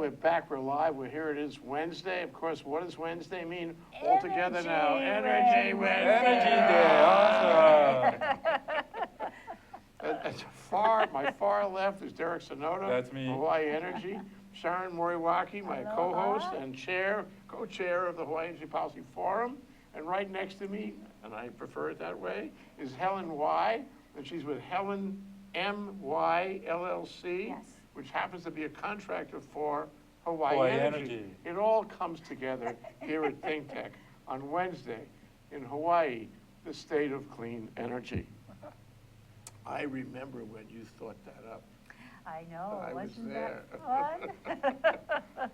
we're back, we're live, we're here, it is Wednesday. Of course, what does Wednesday mean? All together now, Energy Wednesday. Energy Day, awesome. At my far left is Derrick Sonoda. That's me. Hawaii Energy. Sharon Moriwaki, my co-host and co-chair of the Hawaii Energy Policy Forum. And right next to me, and I prefer it that way, is Helen Y. And she's with Helen M.Y. LLC. Yes. Which happens to be a contractor for Hawaii Energy. It all comes together here at Think Tech on Wednesday in Hawaii, the state of clean energy. I remember when you thought that up. I know, I was wasn't there. that fun?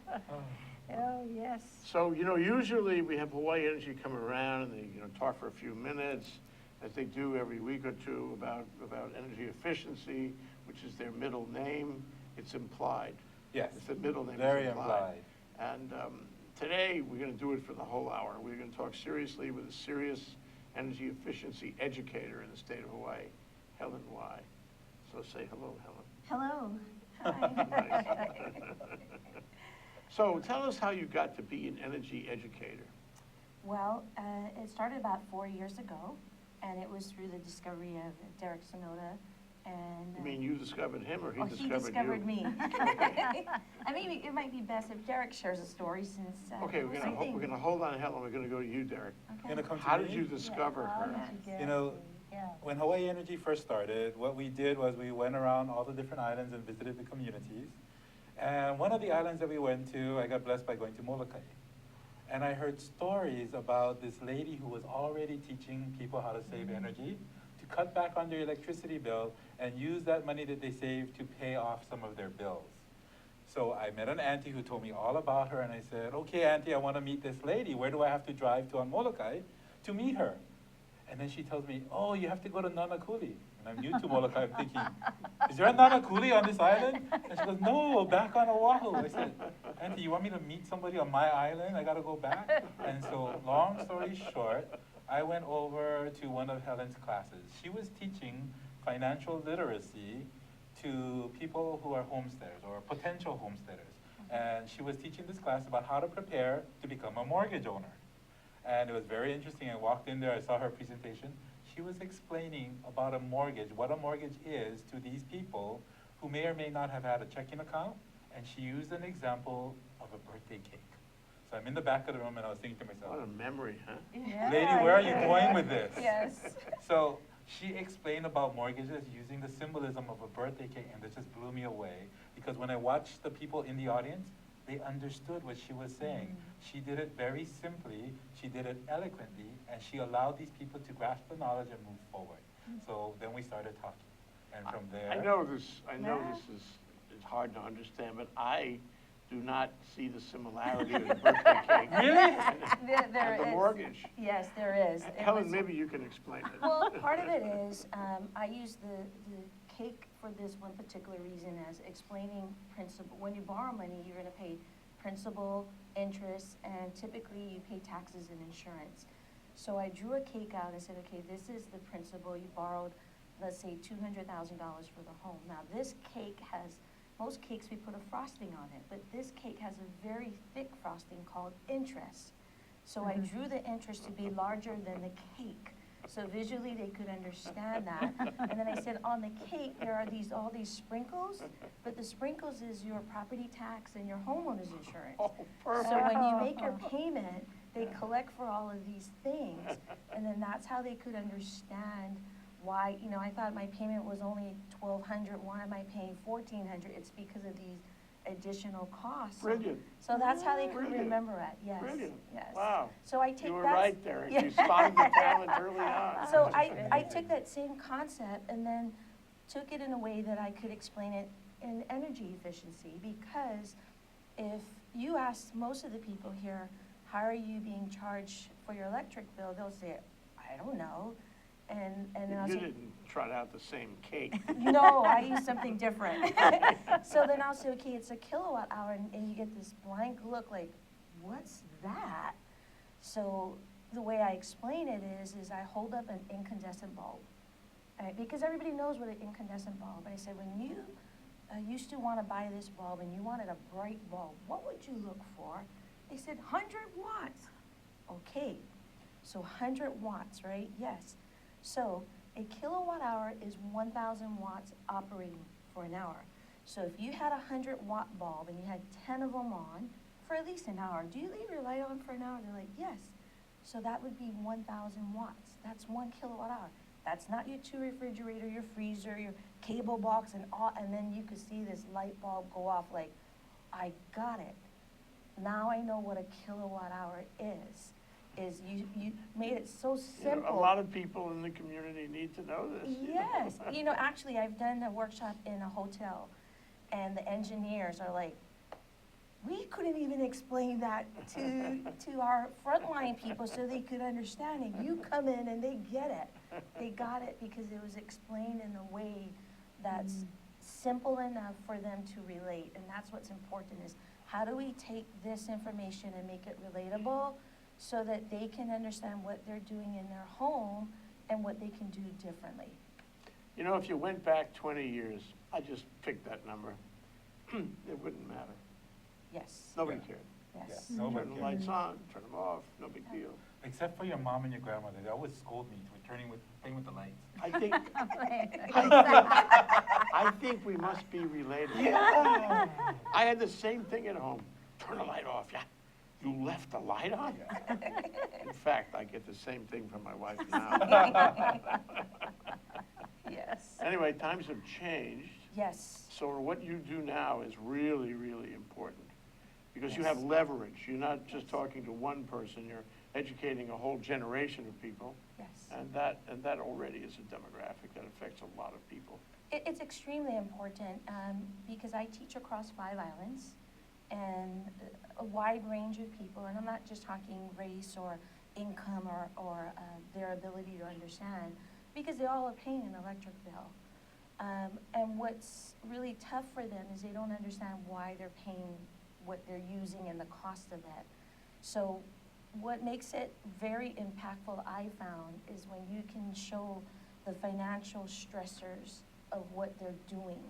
Oh, yes. So, usually we have Hawaii Energy come around and they, talk for a few minutes, as they do every week or two about energy efficiency, which is their middle name. It's implied. Yes. It's the middle name. Very is implied. And today we're going to do it for the whole hour. We're going to talk seriously with a serious energy efficiency educator in the state of Hawaii, Helen Y. So say hello, Helen. Hello. Hi. So tell us how you got to be an energy educator. Well, it started about 4 years ago, and it was through the discovery of Derrick Sonoda. And, You mean you discovered him or he discovered you? He discovered me. I mean, it might be best if Derrick shares a story since... Okay, we're going to hold on, Helen. We're going to go to you, Derrick. Okay. How did you discover her? When Hawaii Energy first started, what we did was we went around all the different islands and visited the communities. And one of the islands that we went to, I got blessed by going to Molokai. And I heard stories about this lady who was already teaching people how to save energy, to cut back on their electricity bill, and use that money that they saved to pay off some of their bills. So I met an auntie who told me all about her, and I said, okay, auntie, I want to meet this lady. Where do I have to drive to on Molokai to meet her? And then she tells me, oh, you have to go to Nanakuli. And I'm new to Molokai. I'm thinking, is there a Nanakuli on this island? And she goes, no, back on Oahu. I said, auntie, you want me to meet somebody on my island? I got to go back? And so long story short, I went over to one of Helen's classes. She was teaching financial literacy to people who are homesteaders or potential homesteaders. And she was teaching this class about how to prepare to become a mortgage owner. And it was very interesting. I walked in there, I saw her presentation. She was explaining about a mortgage, what a mortgage is to these people who may or may not have had a checking account. And she used an example of a birthday cake. So I'm in the back of the room and I was thinking to myself, What a memory, huh? Yeah, lady, where are you going with this? Yes. So she explained about mortgages using the symbolism of a birthday cake, and this just blew me away, because when I watched the people in the audience, they understood what she was saying. She did it very simply, she did it eloquently, and she allowed these people to grasp the knowledge and move forward. So then we started talking, and from there... I know this is hard to understand, but I do not see the similarity of the birthday cake. Really? There and the is. mortgage. Yes, there is. Helen, maybe you can explain it. Well, part of it is, I use the cake for this one particular reason as explaining principal. When you borrow money, you're going to pay principal, interest, and typically you pay taxes and insurance. So I drew a cake out and said, okay, this is the principal. You borrowed, let's say, $200,000 for the home. Now this cake has, most cakes we put a frosting on it, but this cake has a very thick frosting called interest. So I drew the interest to be larger than the cake. So visually they could understand that. And then I said, on the cake, there are all these sprinkles, but the sprinkles is your property tax and your homeowner's insurance. Oh, perfect. So when you make your payment, they collect for all of these things. And then that's how they could understand why, I thought my payment was only $1,200. Why am I paying $1,400? It's because of these additional costs. Brilliant. So that's how they could Brilliant. remember it. Yes. Brilliant. Yes. Wow. So I take You were that. right, Derrick. You spotted the talent early on. So I took that same concept and then took it in a way that I could explain it in energy efficiency, because if you ask most of the people here, how are you being charged for your electric bill, they'll say, I don't know. And then I'll You say, didn't trot out the same cake. no, I use something different. So then I'll say, okay, it's a kilowatt hour, and you get this blank look like, what's that? So the way I explain it is I hold up an incandescent bulb, right? Because everybody knows what an incandescent bulb. I said, when you used to want to buy this bulb and you wanted a bright bulb, what would you look for? They said 100 watts. Okay, so 100 watts, right? Yes. So a kilowatt hour is 1,000 watts operating for an hour. So if you had a 100-watt bulb and you had 10 of them on for at least an hour, do you leave your light on for an hour? They're like, yes. So that would be 1,000 watts. That's 1 kilowatt hour. That's not your 2 refrigerator, your freezer, your cable box, and all. And then you could see this light bulb go off like, I got it. Now I know what a kilowatt hour is you made it so simple. You know, a lot of people in the community need to know this. Yes. You know, actually, I've done a workshop in a hotel, and the engineers are like, we couldn't even explain that to our frontline people so they could understand it. You come in and they get it. They got it because it was explained in a way that's simple enough for them to relate. And that's what's important is how do we take this information and make it relatable so that they can understand what they're doing in their home and what they can do differently. You know, if you went back 20 years, I just picked that number, it wouldn't matter. Yes. Nobody Yeah. cared. Yes. Yeah, nobody Turn the cared. lights on, turn them off, no big deal. Except for your mom and your grandmother, they always scold me for playing with the lights. I think we must be related. Yeah. I had the same thing at home. Turn the light off, yeah. You left the light on? In fact, I get the same thing from my wife now. Yes. Anyway, times have changed. Yes. So what you do now is really, really important because you Yes. have leverage. You're not just talking to one person, you're educating a whole generation of people. Yes. And that already is a demographic that affects a lot of people. It's extremely important because I teach across 5 islands and a wide range of people, and I'm not just talking race or income or their ability to understand, because they all are paying an electric bill. And what's really tough for them is they don't understand why they're paying what they're using and the cost of it. So what makes it very impactful, I found, is when you can show the financial stressors of what they're doing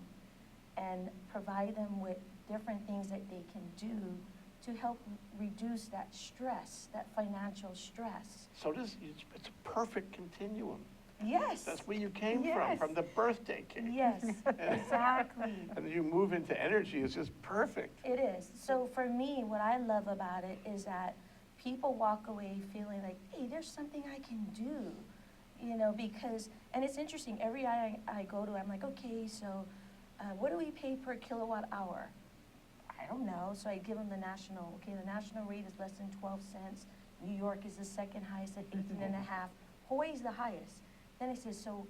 and provide them with different things that they can do to help reduce that stress, that financial stress. So it's a perfect continuum. Yes. That's where you came Yes. from the birthday cake. Yes, exactly. And then you move into energy, it's just perfect. It is. So for me, what I love about it is that people walk away feeling like, hey, there's something I can do, you know, because, and it's interesting, every I go to, I'm like, okay, so what do we pay per kilowatt hour? I don't know. So I give them the national, okay, the national rate is less than 12 cents. New York is the second highest at 18 and a half. Hawaii's the highest. Then I said, so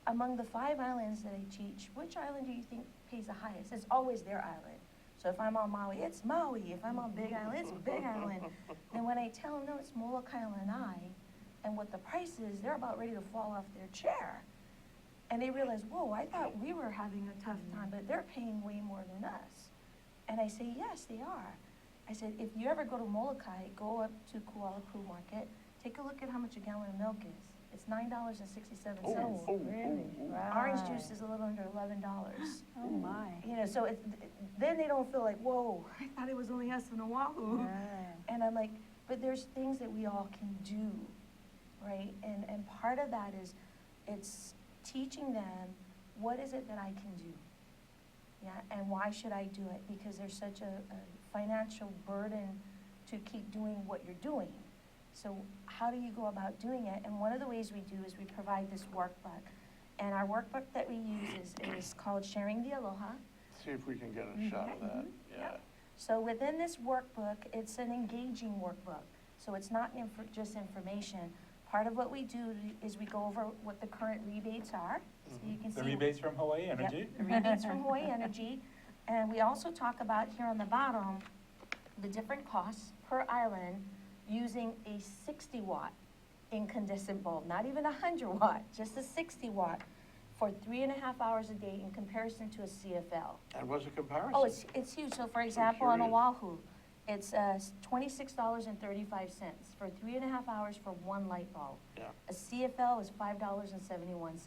among the 5 islands that I teach, which island do you think pays the highest? It's always their island. So if I'm on Maui, it's Maui. If I'm on Big Island, it's Big Island. And when I tell them, no, it's Molokai and Lanai, and what the price is, they're about ready to fall off their chair. And they realize, whoa, I thought we were having a tough time, but they're paying way more than us. And I say, yes, they are. I said, if you ever go to Molokai, go up to Kuala Kru Market, take a look at how much a gallon of milk is. It's $9.67. Wow. Orange juice is a little under $11. Oh, my. You know, so then they don't feel like, whoa, I thought it was only us in Oahu. Yeah. And I'm like, but there's things that we all can do, right? And part of that is it's teaching them what is it that I can do, yeah, and why should I do it? Because there's such a financial burden to keep doing what you're doing. So how do you go about doing it? And one of the ways we do is we provide this workbook. And our workbook that we use is called Sharing the Aloha. See if we can get a shot of that. Yeah. So within this workbook, it's an engaging workbook. So it's not just information. Part of what we do is we go over what the current rebates are. So you can see The rebates from Hawaii Energy? Yep, the rebates from Hawaii Energy. And we also talk about here on the bottom, the different costs per island using a 60-watt incandescent bulb, not even a 100-watt, just a 60-watt for 3.5 hours a day in comparison to a CFL. And what's the comparison? Oh, it's huge. So for example, on curious. Oahu, it's $26.35 for 3.5 hours for one light bulb. Yeah. A CFL is $5.71.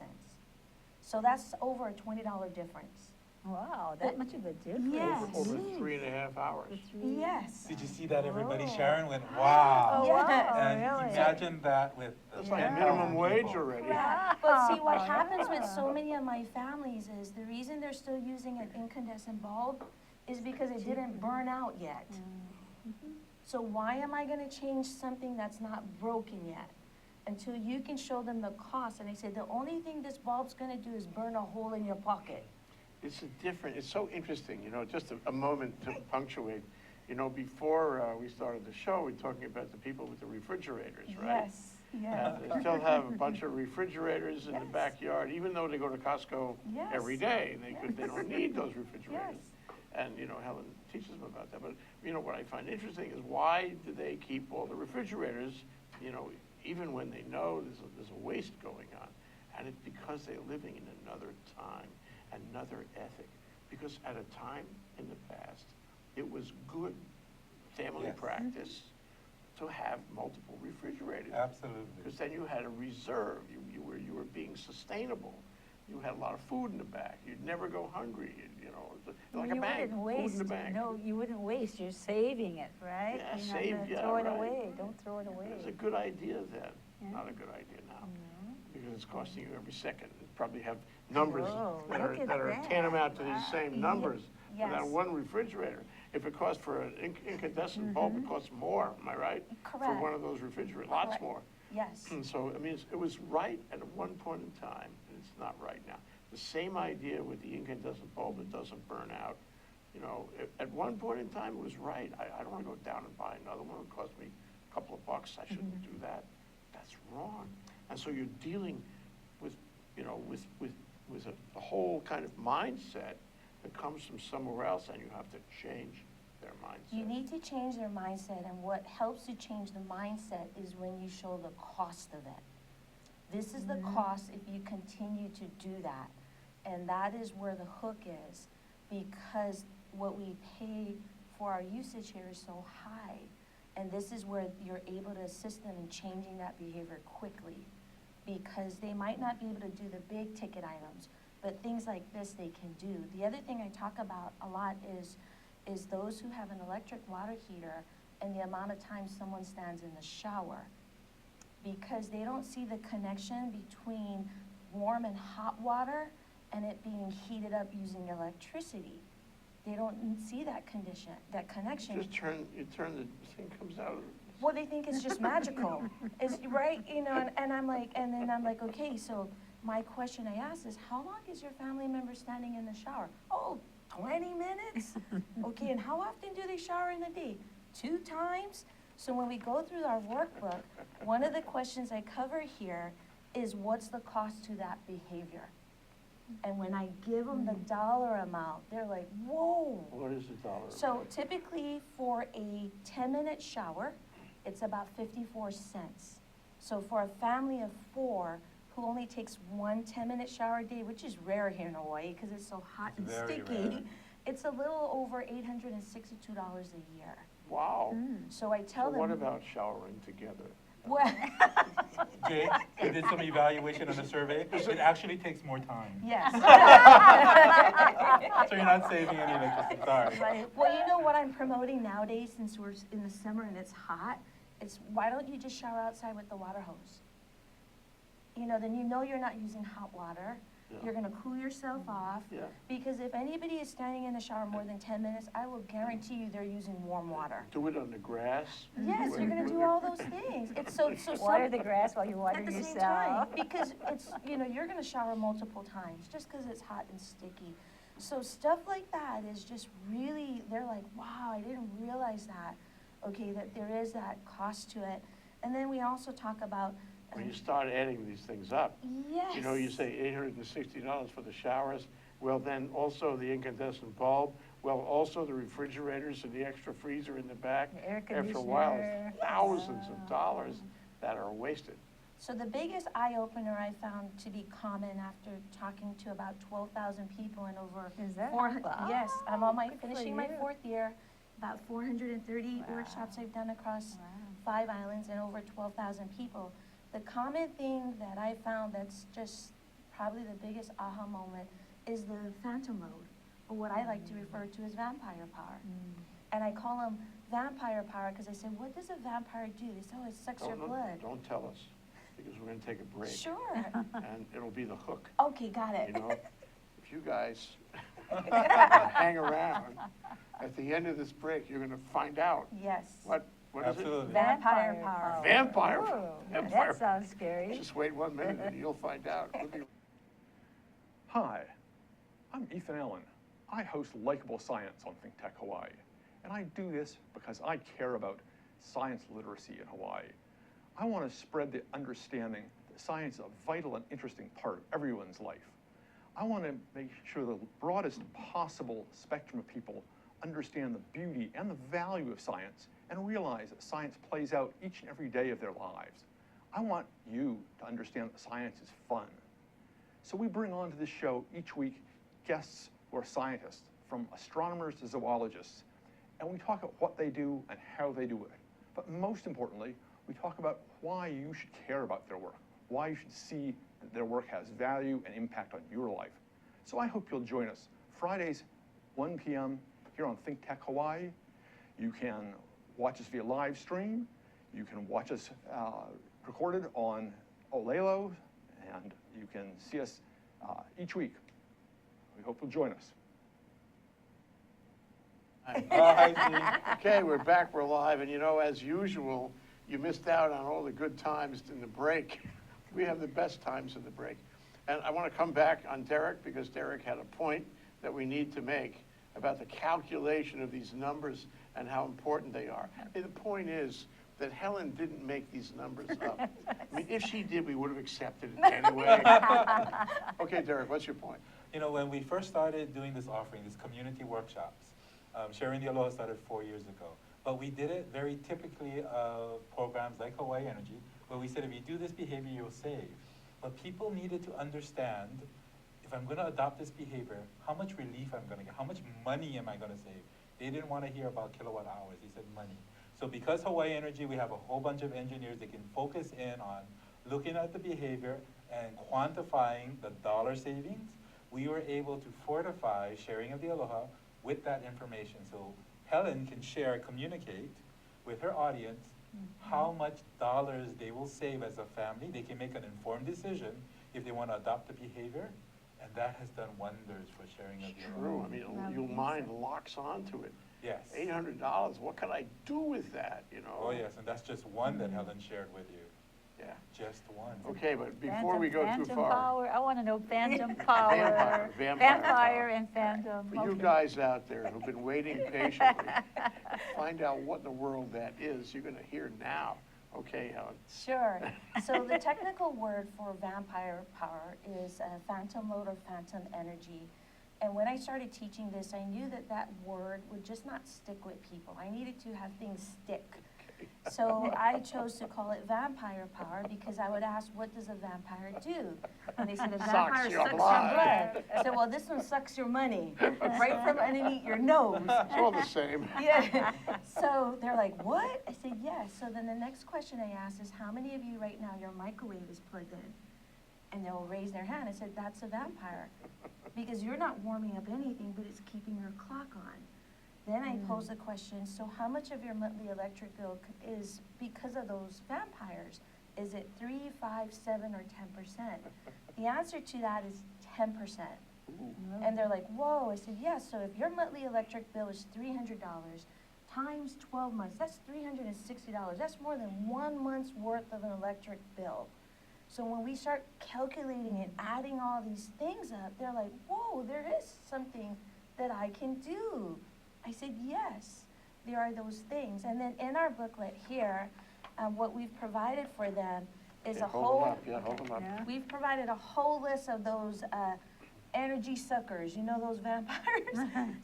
So that's over a $20 difference. Wow, that much of a difference. Yes. Over 3.5 hours. Yes. Did you see that? Everybody, Oh. Sharon went, wow. Oh, Yes. wow, And really? imagine that with That's the like 10,000 minimum wage people. already. Right. But see, what Oh, happens with yeah. so many of my families is the reason they're still using an incandescent bulb is because it didn't burn out yet. So why am I gonna change something that's not broken yet? Until you can show them the cost, and I say, the only thing this bulb's gonna do is burn a hole in your pocket. It's it's so interesting, just a moment to punctuate. Before we started the show, we're talking about the people with the refrigerators, right? Yes, yes. And they still have a bunch of refrigerators in the Yes. backyard, even though they go to Costco Yes. every day. They don't need those Yes. refrigerators. And, Helen teaches them about that. But, what I find interesting is why do they keep all the refrigerators, even when they know there's a waste going on? And it's because they're living in another time, another ethic. Because at a time in the past, it was good family Yes. practice to have multiple refrigerators. Absolutely. Because then you had a reserve. You were being sustainable. You had a lot of food in the back. You'd never go hungry. Like a You bank. wouldn't Food in waste. the bank. No, you wouldn't waste. You're saving it, right? Yeah, You're save, not yeah, gonna throw it right. away. Don't throw it away. It was a good idea then. Yeah. Not a good idea now. No. Because it's costing you every second. It probably have numbers Whoa, that look at are that. tantamount to these same numbers for that Yes. one refrigerator. If it costs for an incandescent bulb, it costs more, am I right? For Correct. one of those refrigerators, lots Correct. more. Yes. And so, it was right at one point in time, and it's not right now. The same idea with the incandescent bulb that doesn't burn out. At one point in time, it was right. I don't want to go down and buy another one. It cost me a couple of bucks. I shouldn't do that. That's wrong. And so you're dealing with, with a whole kind of mindset that comes from somewhere else, and you have to change their mindset. You need to change their mindset, and what helps you change the mindset is when you show the cost of it. This is the cost if you continue to do that. And that is where the hook is, because what we pay for our usage here is so high. And this is where you're able to assist them in changing that behavior quickly, because they might not be able to do the big ticket items, but things like this they can do. The other thing I talk about a lot is those who have an electric water heater and the amount of time someone stands in the shower, because they don't see the connection between warm and hot water and it being heated up using electricity. They don't see that connection. You turn the thing comes out. Well, they think it's just magical. It's right, and I'm like, okay, so my question I ask is, how long is your family member standing in the shower? Oh, 20 minutes? Okay, and how often do they shower in a day? 2 times? So when we go through our workbook, one of the questions I cover here is, what's the cost to that behavior? And when I give them the dollar amount, they're like, whoa. What is the dollar? So typically for a 10-minute shower, it's about 54 cents. So for a family of 4 who only takes 1 10-minute shower a day, which is rare here in Hawaii because it's so hot and Very sticky, rare. it's a little over $862 a year. Wow. So I tell So them. what about showering together? Well, Jay, we did some evaluation on the survey. It actually takes more time. yes. So you're not saving any electricity, sorry. Right. Well, you know what I'm promoting nowadays, since we're in the summer and it's hot? It's, why don't you just shower outside with the water hose? Then you're not using hot water. Yeah. You're gonna cool yourself off. Yeah. Because if anybody is standing in the shower more than 10 minutes, I will guarantee you they're using warm water. Do it on the grass? Yes, you're gonna do all those things. It's so Water the grass while you water at the same yourself. time, because it's, you're gonna shower multiple times, just because it's hot and sticky. So stuff like that is just really, they're like, wow, I didn't realize that, okay, that there is that cost to it. And then we also talk about. When you start adding these things up, Yes. you say $860 for the showers, well, then also the incandescent bulb, well, also the refrigerators and the extra freezer in the back. The air After a while, conditioner. thousands of dollars that are wasted. So the biggest eye-opener I found to be common after talking to about 12,000 people in over Is that? 400, Wow, yes, I'm on good for finishing my you. 4th year, about 430 Wow. workshops I've done across Wow. 5 islands and over 12,000 people. The common thing that I found that's just probably the biggest aha moment is the phantom load. or what I like to refer to as vampire power. And I call them vampire power because I said, what does a vampire do? They say, oh, it sucks your blood. Don't tell us, because we're gonna take a break. Sure. And it'll be the hook. Okay, got it. You know, if you guys hang around, at the end of this break, you're gonna find out Yes. what is it? Absolutely. Vampire power. Vampire. Whoa, Vampire. that sounds scary. Just wait 1 minute and you'll find out. We'll be- Hi, I'm Ethan Allen. I host Likeable Science on Think Tech Hawaii, and I do this because I care about science literacy in Hawaii. I want to spread the understanding that science is a vital and interesting part of everyone's life. I want to make sure the broadest possible spectrum of people understand the beauty and the value of science and realize that science plays out each and every day of their lives. I want you to understand that science is fun. So we bring onto this show each week guests who are scientists, from astronomers to zoologists, and we talk about what they do and how they do it. But most importantly, we talk about why you should care about their work, why you should see that their work has value and impact on your life. So I hope you'll join us Fridays, 1 p.m. here on Think Tech Hawaii. You can watch us via live stream. You can watch us recorded on Olelo, and you can see us each week. We hope you'll join us. Okay, we're back, we're live, and you know, as usual, you missed out on all the good times in the break. We have the best times in the break. And I want to come back on Derrick, because Derrick had a point that we need to make about the calculation of these numbers and how important they are. And the point is that Helen didn't make these numbers up. I mean, if she did, we would have accepted it anyway. Okay, Derrick, what's your point? You know, when we first started doing this offering, these community workshops, Sharing the Aloha started 4 years ago. But we did it very typically of programs like Hawaii Energy, where we said, if you do this behavior, you'll save. But people needed to understand, if I'm gonna adopt this behavior, how much relief I'm gonna get, how much money am I gonna save? They didn't wanna hear about kilowatt hours, they said money. So because Hawaii Energy, we have a whole bunch of engineers that can focus in on looking at the behavior and quantifying the dollar savings, we were able to fortify sharing of the Aloha with that information. So Helen can communicate with her audience how much dollars they will save as a family. They can make an informed decision if they want to adopt the behavior, and that has done wonders for sharing of the Aloha. True, I mean, your mind locks onto it. Yes. $800, what can I do with that, you know? Oh yes, and that's just one that Helen shared with you. Yeah. Just one. Okay, but before we go too Phantom far. power. I want to know phantom power. Vampire Vampire and phantom. For you Okay. guys out there who've been waiting patiently, find out what in the world that is. You're gonna hear now. Okay, Helen. Sure. So the technical word for vampire power is phantom load or phantom energy. And when I started teaching this, I knew that that word would just not stick with people. I needed to have things stick. So I chose to call it vampire power because I would ask, what does a vampire do? And they said, a vampire your sucks your blood. blood. I said, well, this one sucks your money, right from underneath your nose. It's all the same. Yeah. So they're like, what? I said, yes. So then the next question I asked is, how many of you right now, your microwave is plugged in? And they'll raise their hand. I said, that's a vampire. Because you're not warming up anything, but it's keeping your clock on. Then I pose the question, so how much of your monthly electric bill is because of those vampires? Is it 3, 5, 7, or 10%? The answer to that is 10%. And they're like, whoa. I said, yes, so if your monthly electric bill is $300 times 12 months, that's $360. That's more than 1 month's worth of an electric bill. So when we start calculating and adding all these things up, they're like, whoa, there is something that I can do. I said, yes, there are those things. And then in our booklet here, what we've provided for them is a whole, Hold them up. Yeah. we've provided a whole list of those energy suckers, you know, those vampires,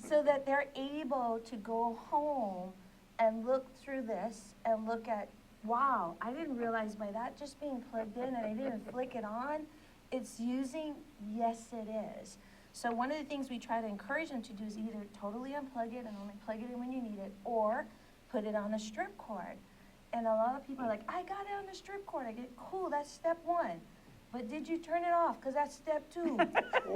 so that they're able to go home and look through this and look at, wow, I didn't realize by that just being plugged in and I didn't flick it on, it's using, yes it is. So one of the things we try to encourage them to do is either totally unplug it and only plug it in when you need it, or put it on a strip cord. And a lot of people are like, I got it on the strip cord. I get, cool, that's step 1. But did you turn it off? Because that's step 2.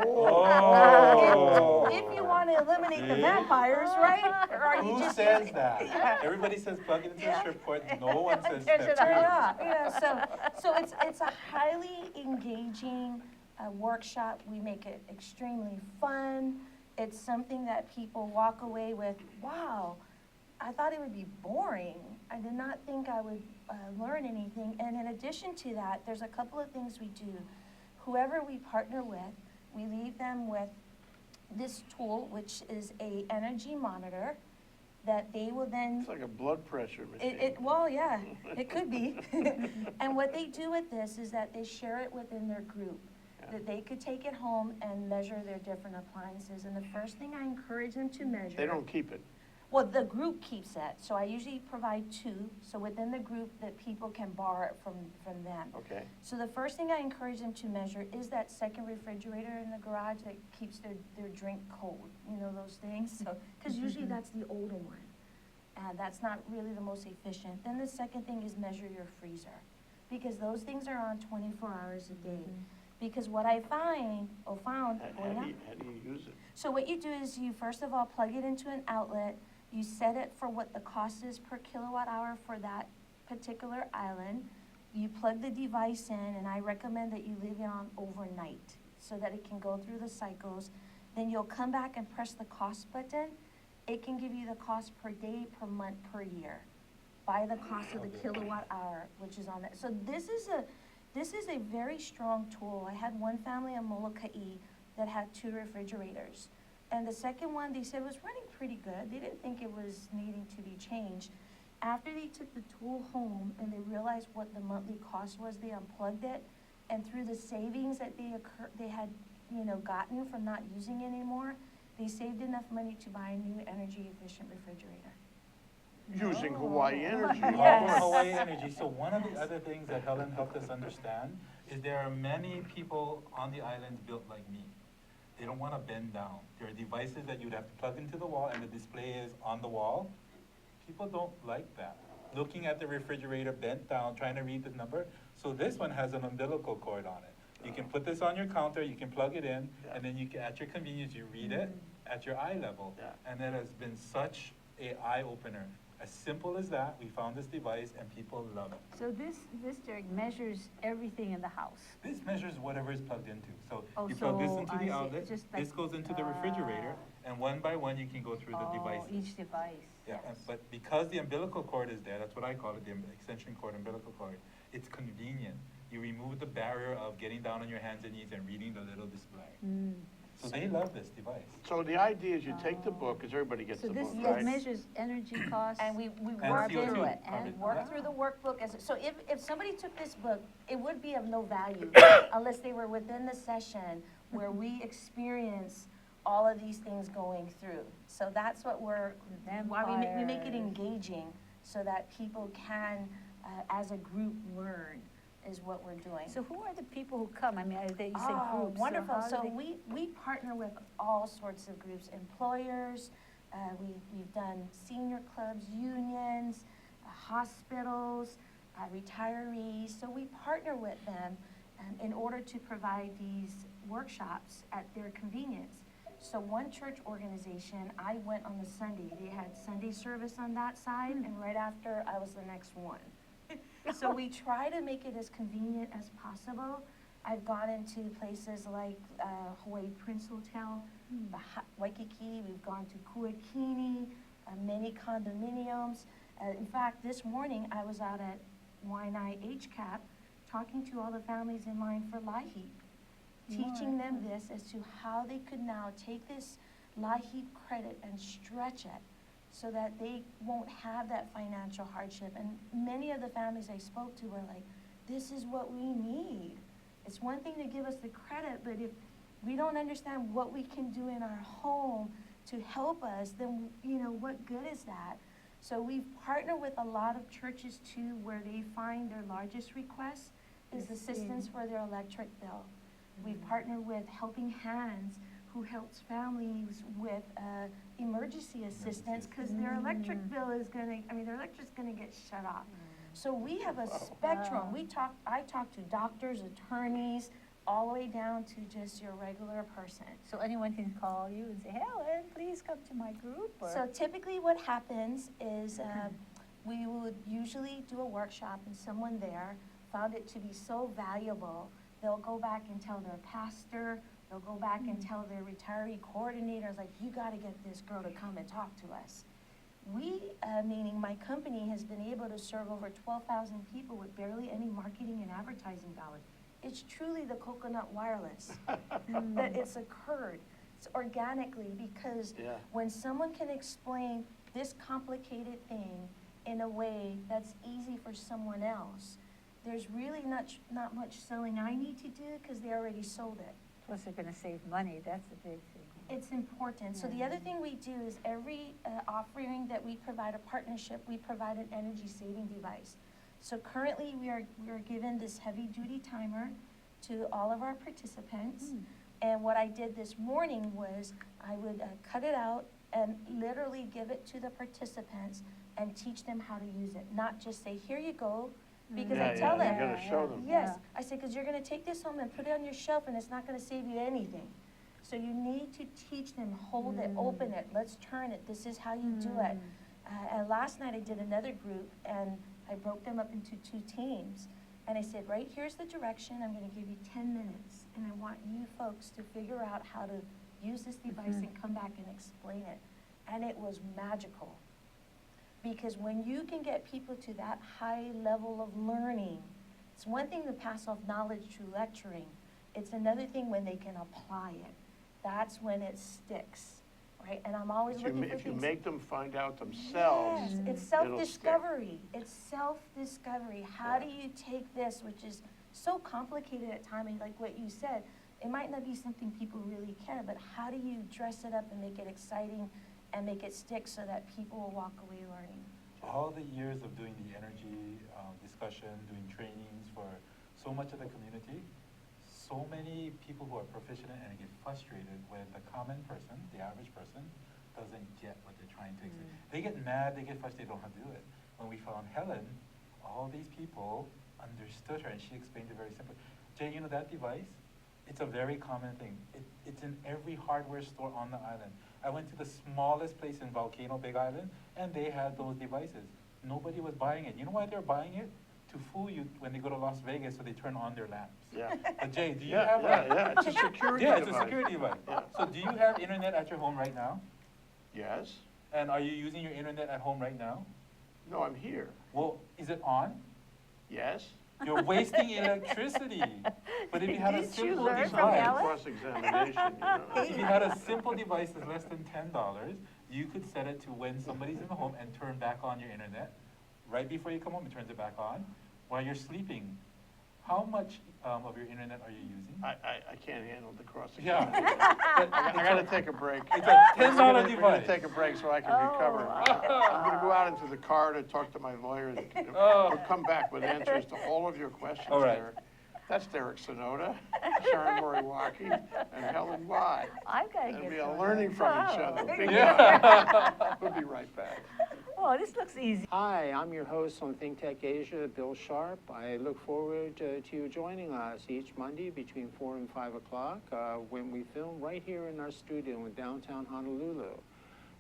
Oh. If you want to eliminate the vampires, right? Or are you Who just says using- that? Yeah. Everybody says plug it into Yeah. the strip port, no one says Turn step it two. Turn it off, so it's a highly engaging workshop. We make it extremely fun. It's something that people walk away with, wow, I thought it would be boring. I did not think I would learn anything. And in addition to that, there's a couple of things we do. Whoever we partner with, we leave them with this tool, which is a energy monitor that they will then It's like a blood pressure machine. well, yeah, it could be. And what they do with this is that they share it within their group, that they could take it home and measure their different appliances. And the first thing I encourage them to measure. They don't keep it. Well, the group keeps it, so I usually provide two, so within the group that people can borrow it from them. Okay. So the first thing I encourage them to measure is that second refrigerator in the garage that keeps their drink cold, you know, those things, so, because usually that's the older one. That's not really the most efficient. Then the second thing is measure your freezer, because those things are on 24 hours a day. Because what I found, How do you use it? so what you do is you first of all plug it into an outlet, you set it for what the cost is per kilowatt hour for that particular island. You plug the device in, and I recommend that you leave it on overnight so that it can go through the cycles. Then you'll come back and press the cost button. It can give you the cost per day, per month, per year, by the cost of the kilowatt hour, which is on that. So this is a very strong tool. I had one family in Molokai that had 2 refrigerators. And the second one, they said was running pretty good. They didn't think it was needing to be changed. After they took the tool home and they realized what the monthly cost was, they unplugged it. And through the savings that they had, you know, gotten from not using it anymore, they saved enough money to buy a new energy efficient refrigerator. Using Hawaii Energy. Yes. Or Hawaii Energy. So one of the other things that Helen helped us understand is there are many people on the island built like me. They don't want to bend down. There are devices that you'd have to plug into the wall and the display is on the wall. People don't like that. Looking at the refrigerator bent down, trying to read the number. So this one has an umbilical cord on it. You can put this on your counter, you can plug it in, and then you can, at your convenience, you read it at your eye level. Yeah. And it has been such an eye-opener. As simple as that, we found this device and people love it. So this Derrick, measures everything in the house. This measures whatever is plugged into. So Oh, you plug this so into I the see. outlet, Just like, this goes into the refrigerator, and one by one you can go through the devices. Each device. Yeah, but because the umbilical cord is there, that's what I call it, the extension cord, umbilical cord, it's convenient. You remove the barrier of getting down on your hands and knees and reading the little display. So they love this device. So the idea is you take the book, because everybody gets So the this book, this right? measures energy costs. And we And work CO2 through it, carbon. and work Yeah. through the workbook so if somebody took this book, it would be of no value unless they were within the session where we experience all of these things going through. So that's what why we make it Vampires. engaging so that people can, as a group, learn is what we're doing. So who are the people who come? I mean, you say groups. Wonderful. how do So they- we partner with all sorts of groups, employers, we've done senior clubs, unions, hospitals, retirees. So we partner with them in order to provide these workshops at their convenience. So one church organization, I went on the Sunday. They had Sunday service on that side, and right after, I was the next one. So we try to make it as convenient as possible. I've gone into places like Hawaii Prince Hotel, Waikiki, we've gone to Kuakini, many condominiums. In fact, this morning I was out at Waianae HCAP talking to all the families in line for LIHEAP, teaching them this as to how they could now take this LIHEAP credit and stretch it so that they won't have that financial hardship. And many of the families I spoke to were like, this is what we need. It's one thing to give us the credit, but if we don't understand what we can do in our home to help us, then, you know, what good is that? So we've partnered with a lot of churches too, where they find their largest request is assistance for their electric bill. We've partnered with Helping Hands, who helps families with emergency assistance because their electric bill is their electric's gonna get shut off. So we have a spectrum. I talk to doctors, attorneys, all the way down to just your regular person. So anyone can call you and say, Helen, please come to my group, or? So typically what happens is we would usually do a workshop and someone there found it to be so valuable, they'll go back and tell their pastor, they'll go back and tell their retiree coordinators, like, you gotta get this girl to come and talk to us. We, meaning my company, has been able to serve over 12,000 people with barely any marketing and advertising dollars. It's truly the coconut wireless that it's occurred. It's organically, because when someone can explain this complicated thing in a way that's easy for someone else, there's really not much selling I need to do, because they already sold it. Plus they're gonna save money, that's the big thing. It's important. So the other thing we do is every offering that we provide a partnership, we provide an energy saving device. So currently we are given this heavy duty timer to all of our participants. And what I did this morning was I would cut it out and literally give it to the participants and teach them how to use it. Not just say, here you go, because I tell them. You gotta show them. Yes, I said, because you're gonna take this home and put it on your shelf and it's not gonna save you anything. So you need to teach them, hold it, open it, let's turn it, this is how you do it. And last night I did another group and I broke them up into 2 teams. And I said, right, here's the direction, I'm gonna give you 10 minutes. And I want you folks to figure out how to use this device and come back and explain it. And it was magical. Because when you can get people to that high level of learning, it's one thing to pass off knowledge through lecturing. It's another thing when they can apply it. That's when it sticks, right? And I'm always looking for things. If you make them find out themselves, yes, it's self-discovery. It's self-discovery. How do you take this, which is so complicated at times, and like what you said, it might not be something people really care, but how do you dress it up and make it exciting and make it stick so that people will walk away learning? All the years of doing the energy discussion, doing trainings for so much of the community, so many people who are proficient and get frustrated when the common person, the average person, doesn't get what they're trying to explain. They get mad, they get frustrated, they don't know how to do it. When we found Helen, all these people understood her and she explained it very simply. Jay, you know that device? It's a very common thing. It's in every hardware store on the island. I went to the smallest place in Volcano, Big Island, and they had those devices. Nobody was buying it. You know why they're buying it? To fool you when they go to Las Vegas, so they turn on their lamps. Yeah. But Jay, do you have a... It's a security Yeah, device. it's a security device. Yeah. So do you have internet at your home right now? Yes. And are you using your internet at home right now? No, I'm here. Well, is it on? Yes. You're wasting electricity. But if you had a Didn't you simple learn It's from not device, Helen? cross-examination, you know. if you had a simple device that's less than $10, you could set it to when somebody's in the home and turn back on your internet. Right before you come home, it turns it back on. While you're sleeping, how much of your internet are you using? I can't handle the cross-examination. Yeah. But I gotta take a break. It's a $10 We're gonna device. take a break so I can recover. wow. I'm gonna go out into the car to talk to my lawyer. Oh. We'll come back with answers to all of your questions, All right. Derrick. That's Derrick Sonoda, Sharon Moriwaki, and Helen Y. I've gotta And get we are some. learning from each other. Big Yeah. time. We'll be right back. Oh, this looks easy. Hi, I'm your host on Think Tech Asia, Bill Sharp. I look forward to you joining us each Monday between 4 and 5 o'clock when we film right here in our studio in downtown Honolulu.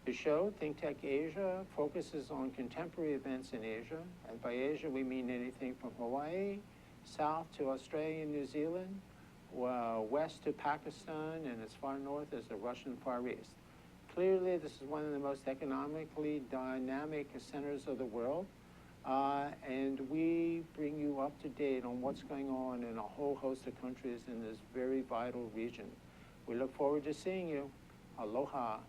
The show, Think Tech Asia, focuses on contemporary events in Asia. And by Asia, we mean anything from Hawaii, south to Australia and New Zealand, west to Pakistan, and as far north as the Russian Far East. Clearly, this is one of the most economically dynamic centers of the world, and we bring you up to date on what's going on in a whole host of countries in this very vital region. We look forward to seeing you. Aloha.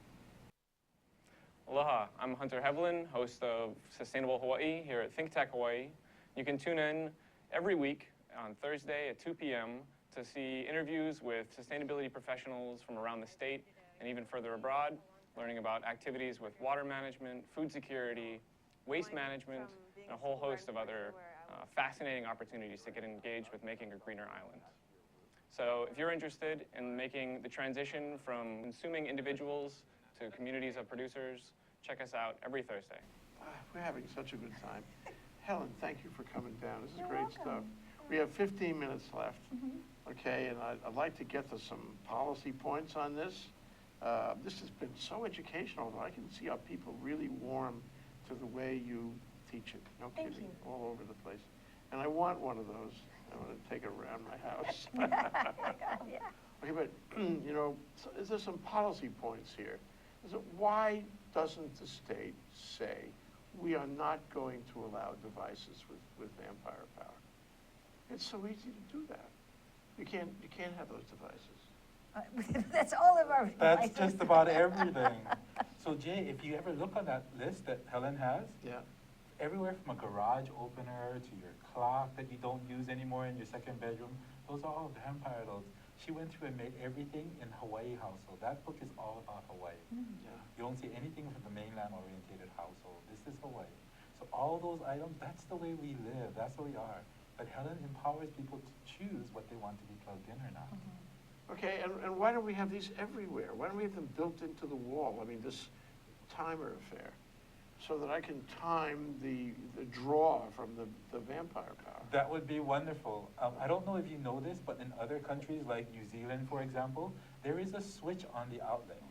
Aloha, I'm Hunter Helen, host of Sustainable Hawaii here at Think Tech Hawaii. You can tune in every week on Thursday at 2 p.m. to see interviews with sustainability professionals from around the state and even further abroad, learning about activities with water management, food security, waste management, and a whole host of other fascinating opportunities to get engaged with making a greener island. So if you're interested in making the transition from consuming individuals to communities of producers, check us out every Thursday. We're having such a good time. Helen, thank you for coming down. This is You're great welcome. stuff. We have 15 minutes left. okay, and I'd like to get to some policy points on this. This has been so educational, I can see how people really warm to the way you teach it, no Thank kidding, you. all over the place. And I want one of those. I want to take it around my house. Yeah. Okay, but, you know, so is there some policy points here? Is it, why doesn't the state say, we are not going to allow devices with vampire power? It's so easy to do that. You can't have those devices. That's all of our. That's just about everything. So Jay, if you ever look on that list that Helen has, Yeah. everywhere from a garage opener to your clock that you don't use anymore in your second bedroom, those are all vampire loads. She went through and made everything in Hawaii household. That book is all about Hawaii. Yeah. You don't see anything from the mainland orientated household. This is Hawaii. So all those items, that's the way we live, that's who we are. But Helen empowers people to choose what they want to be plugged in or not. Okay, and why don't we have these everywhere? Why don't we have them built into the wall? I mean, this timer affair, so that I can time the draw from the vampire power. That would be wonderful. I don't know if you know this, but in other countries like New Zealand, for example, there is a switch on the outlet.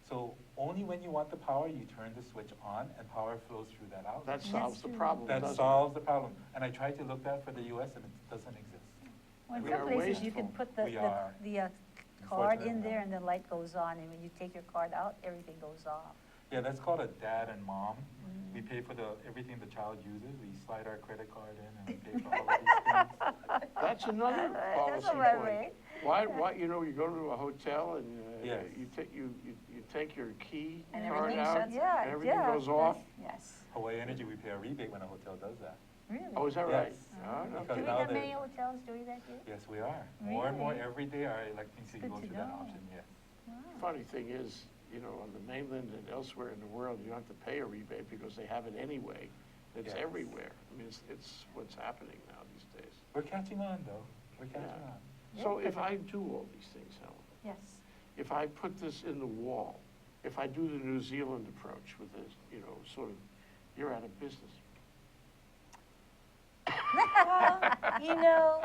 So only when you want the power, you turn the switch on and power flows through that outlet. That solves the problem, That doesn't it? solves the problem. And I tried to look that for the US and it doesn't exist. Well, in We some are places you can wasteful. put We are. the card in Unfortunately. there and the light goes on, and when you take your card out, everything goes off. Yeah, that's called a dad and mom. We pay for everything the child uses. We slide our credit card in and we pay for all of these things. That's another That's policy a right point. way. Why, you know, you go to a hotel and Yes. you take your key And card everything out, shuts Yeah, and everything yeah. goes off. Yes. Hawaii Energy, we pay a rebate when a hotel does that. Really? Oh, is that right? Yes. Oh, no Because Do we kidding. now have they're- many hotels doing that here? Yes, we are. More and more Really? every day are electing to Good go to through that know. option, yes. Funny thing is, you know, on the mainland and elsewhere in the world, you don't have to pay a rebate because they have it anyway. It's Yes. everywhere. I mean, it's what's happening now these days. We're catching on though. We're catching Yeah. on. So if I do all these things, Helen, Yes. if I put this in the wall, if I do the New Zealand approach with this, you know, sort of, you're out of business. Well, you know,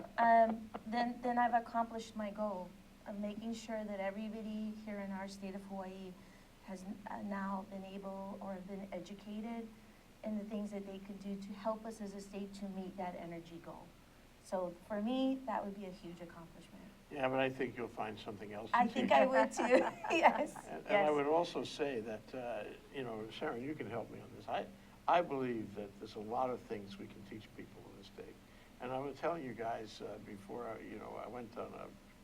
then I've accomplished my goal of making sure that everybody here in our state of Hawaii has now been able or been educated in the things that they could do to help us as a state to meet that energy goal. So for me, that would be a huge accomplishment. Yeah, but I think you'll find something else to I think teach. I would too, yes, And I yes. would also say that, you know, Sharon, you can help me on this. I believe that there's a lot of things we can teach people in the state. And I was telling you guys before, you know, I went on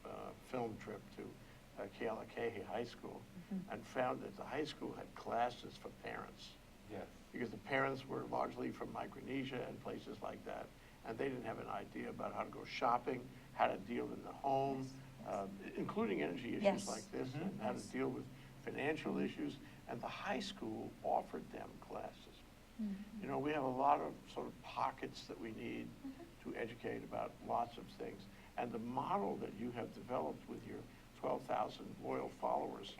a film trip to Kealakahi High School and found that the high school had classes for parents. Yes. Because the parents were largely from Micronesia and places like that. And they didn't have an idea about how to go shopping, how to deal in the home, including energy issues Yes. like this, and how to deal with financial issues. And the high school offered them classes. You know, we have a lot of sort of pockets that we need to educate about lots of things. And the model that you have developed with your 12,000 loyal followers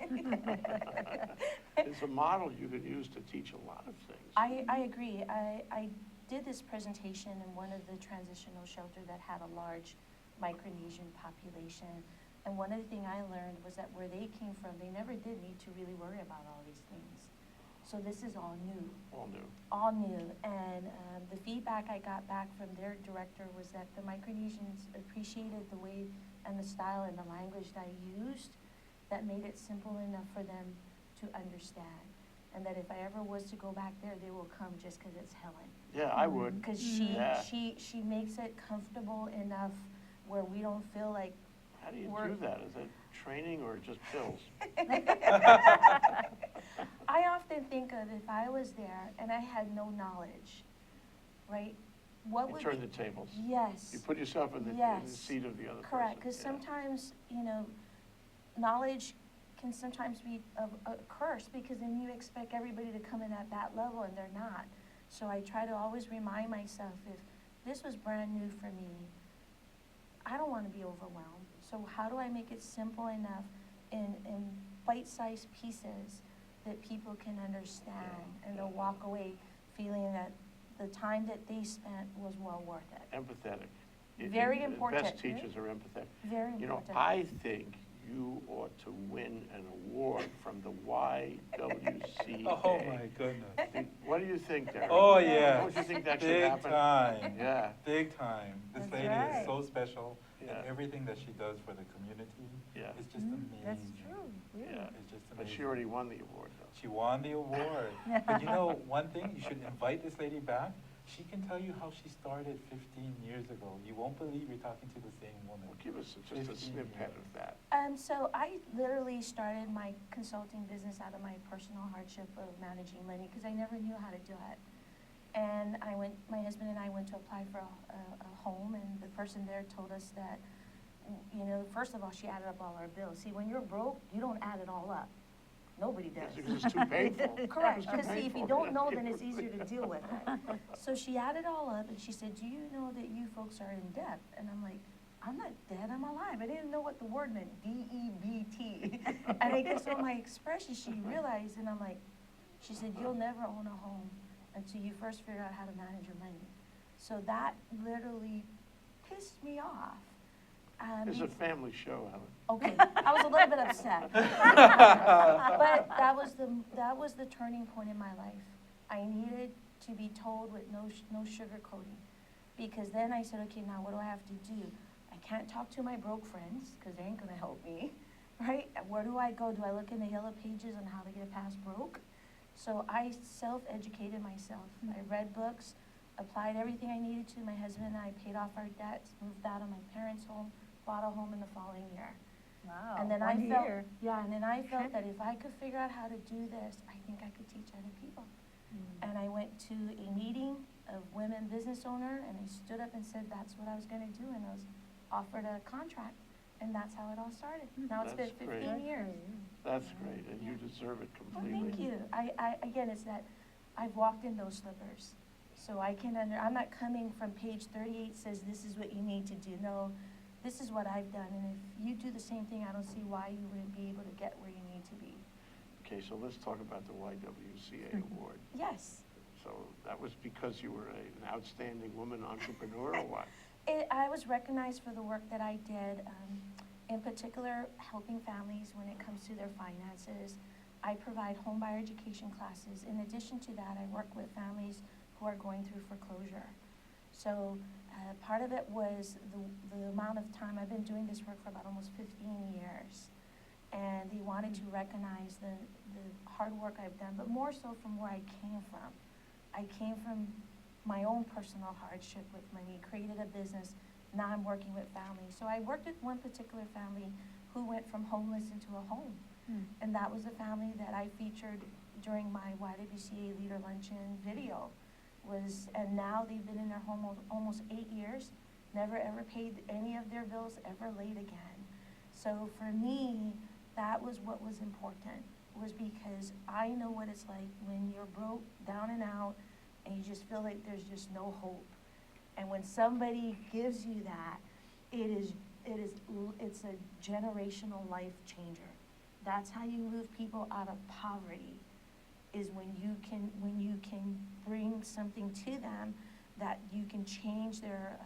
is a model you could use to teach a lot of things. I agree. I did this presentation in one of the transitional shelters that had a large Micronesian population. And one of the things I learned was that where they came from, they never did need to really worry about all these things. So this is all new. All new. All new. And the feedback I got back from their director was that the Micronesians appreciated the way and the style and the language that I used that made it simple enough for them to understand. And that if I ever was to go back there, they will come just because it's Helen. Yeah, I would. Because Yeah. she makes it comfortable enough where we don't feel like How do you We're- do that? Is it training or just pills? I often think of if I was there and I had no knowledge, right? What You would turn the tables. Yes. You put yourself in the Yes. seat of the other person. Correct, because Yeah. sometimes, you know, knowledge can sometimes be a curse, because then you expect everybody to come in at that level and they're not. So I try to always remind myself, if this was brand new for me, I don't want to be overwhelmed. So how do I make it simple enough in bite-sized pieces that people can understand and they'll walk away feeling that the time that they spent was well worth it? Empathetic. Very The important. best teachers are empathetic. Very You know, important. I think you ought to win an award from the YWCA. Oh, my goodness. What do you think, Derrick? Oh, yeah. Don't you think that should Big happen? time. Yeah. Big time. This That's lady right. is so special, Yeah. and everything that she does for the community Yeah. is just amazing. That's true, really. Yeah. It's just But amazing. she already won the award, though. She won the award. But you know, one thing, you should invite this lady back. She can tell you how she started 15 years ago. You won't believe you're talking to the same woman. Well, give us just a 15 snippet years. of that. So I literally started my consulting business out of my personal hardship of managing money because I never knew how to do it. And my husband and I went to apply for a home, and the person there told us that, you know, first of all, she added up all our bills. See, when you're broke, you don't add it all up. Nobody does. Because it's too painful. Correct, It's too because see, if you painful. don't know, then it's easier to deal with it. So she added all up, and she said, do you know that you folks are in debt? And I'm like, I'm not dead, I'm alive. I didn't know what the word meant, D-E-B-T. And I guess on my expression, she realized, and I'm like, she said, you'll never own a home until you first figure out how to manage your money. So that literally pissed me off. It's a family show, Helen. Okay, I was a little bit upset. But that was the turning point in my life. I needed to be told with no sugarcoating. Because then I said, okay, now what do I have to do? I can't talk to my broke friends, because they ain't gonna help me, right? Where do I go? Do I look in the yellow pages on how to get past broke? So I self-educated myself. I read books, applied everything I needed to. My husband and I paid off our debts, moved out of my parents' home, bought a home in the following year. Wow, And then one year. and then I felt that if I could figure out how to do this, I think I could teach other people. And I went to a meeting of women business owner, and I stood up and said that's what I was gonna do, and I was offered a contract, and that's how it all started. Now it's been That's great. 15 years. That's great, and you deserve it Well, completely. thank you. Again, it's that I've walked in those slippers. So I can I'm not coming from page 38 says this is what you need to do. No, this is what I've done, and if you do the same thing, I don't see why you wouldn't be able to get where you need to be. Okay, so let's talk about the YWCA award. Yes. So that was because you were an outstanding woman entrepreneur or what? I was recognized for the work that I did, in particular, helping families when it comes to their finances. I provide home buyer education classes. In addition to that, I work with families who are going through foreclosure. So part of it was the amount of time. I've been doing this work for about almost 15 years. And they wanted to recognize the hard work I've done, but more so from where I came from. I came from my own personal hardship with money, created a business, now I'm working with families. So I worked with one particular family who went from homeless into a home. And that was a family that I featured during my YWCA Leader Luncheon video. And now they've been in their home almost 8 years, never ever paid any of their bills ever late again. So for me, that was what was important, was because I know what it's like when you're broke, down and out, and you just feel like there's just no hope. And when somebody gives you that, it's a generational life changer. That's how you move people out of poverty, is when you can bring something to them that you can change their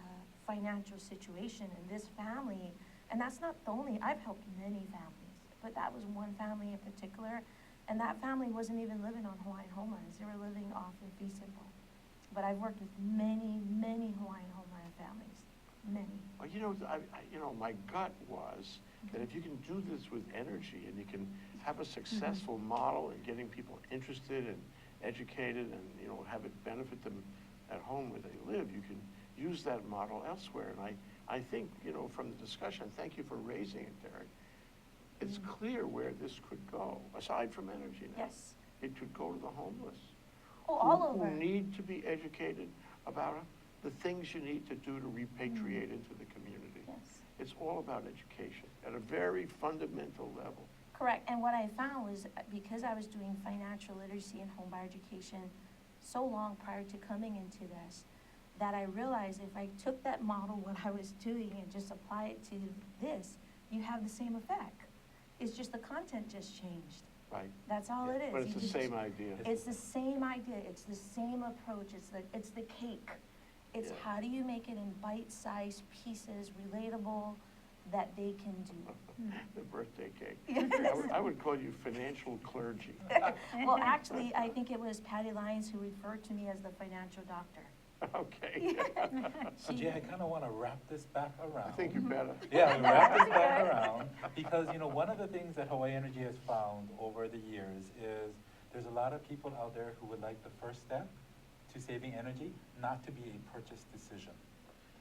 financial situation. And this family, and that's not the only, I've helped many families, but that was one family in particular, and that family wasn't even living on Hawaiian homelands. They were living off of fee simple. But I've worked with many, many Hawaiian homeland families, many. Well, you know, my gut was that if you can do this with energy and you can have a successful model in getting people interested and educated and, you know, have it benefit them at home where they live, you can use that model elsewhere. And I think, you know, from the discussion, thank you for raising it, Derrick, it's clear where this could go, aside from energy now. Yes. It could go to the homeless. Oh, all over. Who need to be educated about the things you need to do to repatriate into the community. Yes. It's all about education at a very fundamental level. Correct, and what I found was, because I was doing financial literacy and homebuyer education so long prior to coming into this, that I realized if I took that model, what I was doing, and just apply it to this, you have the same effect. It's just the content just changed. Right. That's all it is. But it's You the just- same idea. It's the same idea, it's the same approach, it's the cake. It's Yeah. how do you make it in bite-sized pieces, relatable, that they can do. The birthday cake. Yes. I would call you financial clergy. Well, actually, I think it was Patty Lyons who referred to me as the financial doctor. Okay. So Jay, I kind of want to wrap this back around. I think you better. Yeah, we wrap this back around, because, you know, one of the things that Hawaii Energy has found over the years is there's a lot of people out there who would like the first step to saving energy not to be a purchase decision.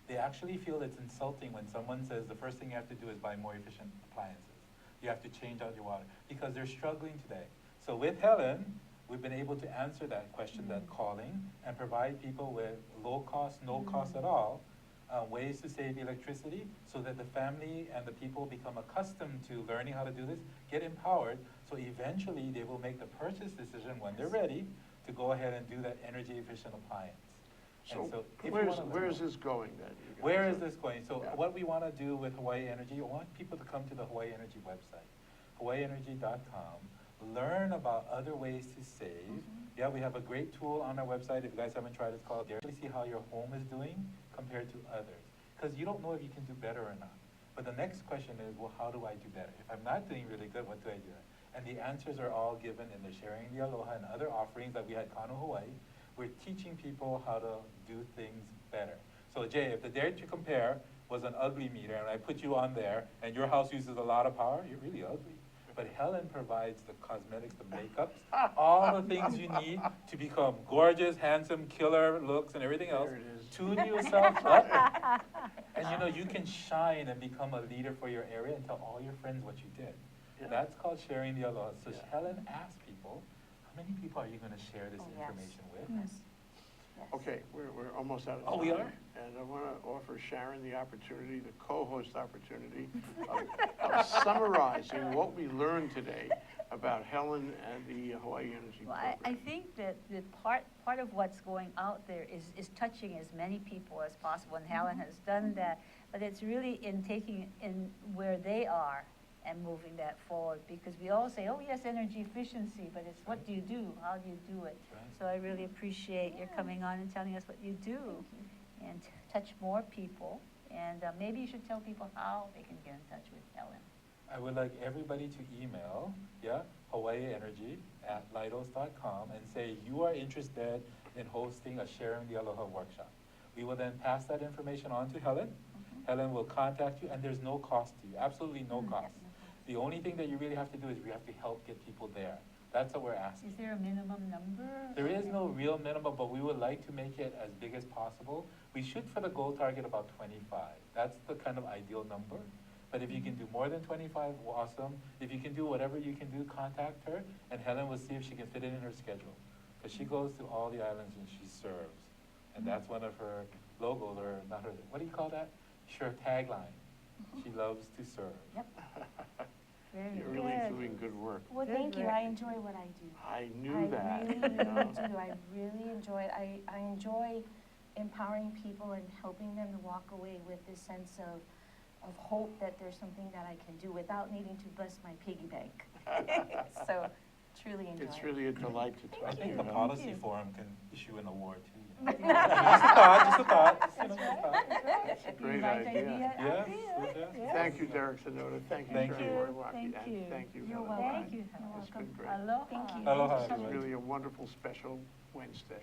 They actually feel it's insulting when someone says the first thing you have to do is buy more efficient appliances. You have to change out your water, because they're struggling today. So with Helen, we've been able to answer that question, that calling, and provide people with low cost, no cost at all, ways to save electricity, so that the family and the people become accustomed to learning how to do this, get empowered, so eventually they will make the purchase decision when they're ready to go ahead and do that energy efficient appliance. And So if you where's wanna learn- this going then? you guys? Where is this going? So Yeah. what we want to do with Hawaii Energy, I want people to come to the Hawaii Energy website, hawaiienergy.com, learn about other ways to save. Yeah, we have a great tool on our website. If you guys haven't tried it, it's called Derrick. See how your home is doing compared to others. Because you don't know if you can do better or not. But the next question is, well, how do I do better? If I'm not doing really good, what do I do? And the answers are all given in the Sharing the Aloha and other offerings that we had Kano Hawaii. We're teaching people how to do things better. So Jay, if the Dare to Compare was an ugly meter and I put you on there and your house uses a lot of power, you're really ugly. But Helen provides the cosmetics, the makeups, all the things you need to become gorgeous, handsome, killer looks and everything else. There it is. Tune yourself up. And you know, you can shine and become a leader for your area and tell all your friends what you did. Yeah. That's called Sharing the Aloha. So Yeah. Helen asked people, how many people are you going to share this Yes. information with? Yes. Yes. Okay, we're almost out of time. Oh, we are? And I want to offer Sharon the opportunity, the co-host opportunity, of summarizing what we learned today about Helen and the Hawaii Energy Well, Program. I think that part of what's going out there is touching as many people as possible, and Helen has done that. But it's really in taking in where they are and moving that forward, because we all say, oh yes, energy efficiency, but it's what do you do? How do you do it? Right. So I really appreciate your coming on and telling us what you do, and touch more people. And maybe you should tell people how they can get in touch with Helen. I would like everybody to email, hawaiienergy@lidos.com and say you are interested in hosting a Sharing the Aloha workshop. We will then pass that information on to Helen. Helen will contact you, and there's no cost to you, absolutely no cost. The only thing that you really have to do is we have to help get people there. That's what we're asking. Is there a minimum number? There is no real minimum, but we would like to make it as big as possible. We shoot for the goal target about 25. That's the kind of ideal number. But if you can do more than 25, awesome. If you can do whatever you can do, contact her, and Helen will see if she can fit it in her schedule. Because she goes to all the islands and she serves. And that's one of her logos, or not her, what do you call that? Her tagline. She loves to serve. Yep. Very You're good. really doing good work. Well, Good thank you. work. I enjoy what I do. I knew that. I really, you really know. do. I really enjoy it. I enjoy empowering people and helping them to walk away with this sense of hope that there's something that I can do without needing to bust my piggy bank. So, truly enjoy It's it. really a delight to I talk to think you. the Helen. policy forum can issue an award too. You know? Just a thought, just a thought. That's right, that's right. It's a great Right idea. Yes, idea. yes. Thank you, Derrick Sonoda. Thank you, Thank Sharon you. Moriwaki. Thank And you. thank you, You're Helen. welcome. Thank you, It's Helen. been great. Aloha. Thank you. Aloha, This is everybody. really a wonderful special Wednesday.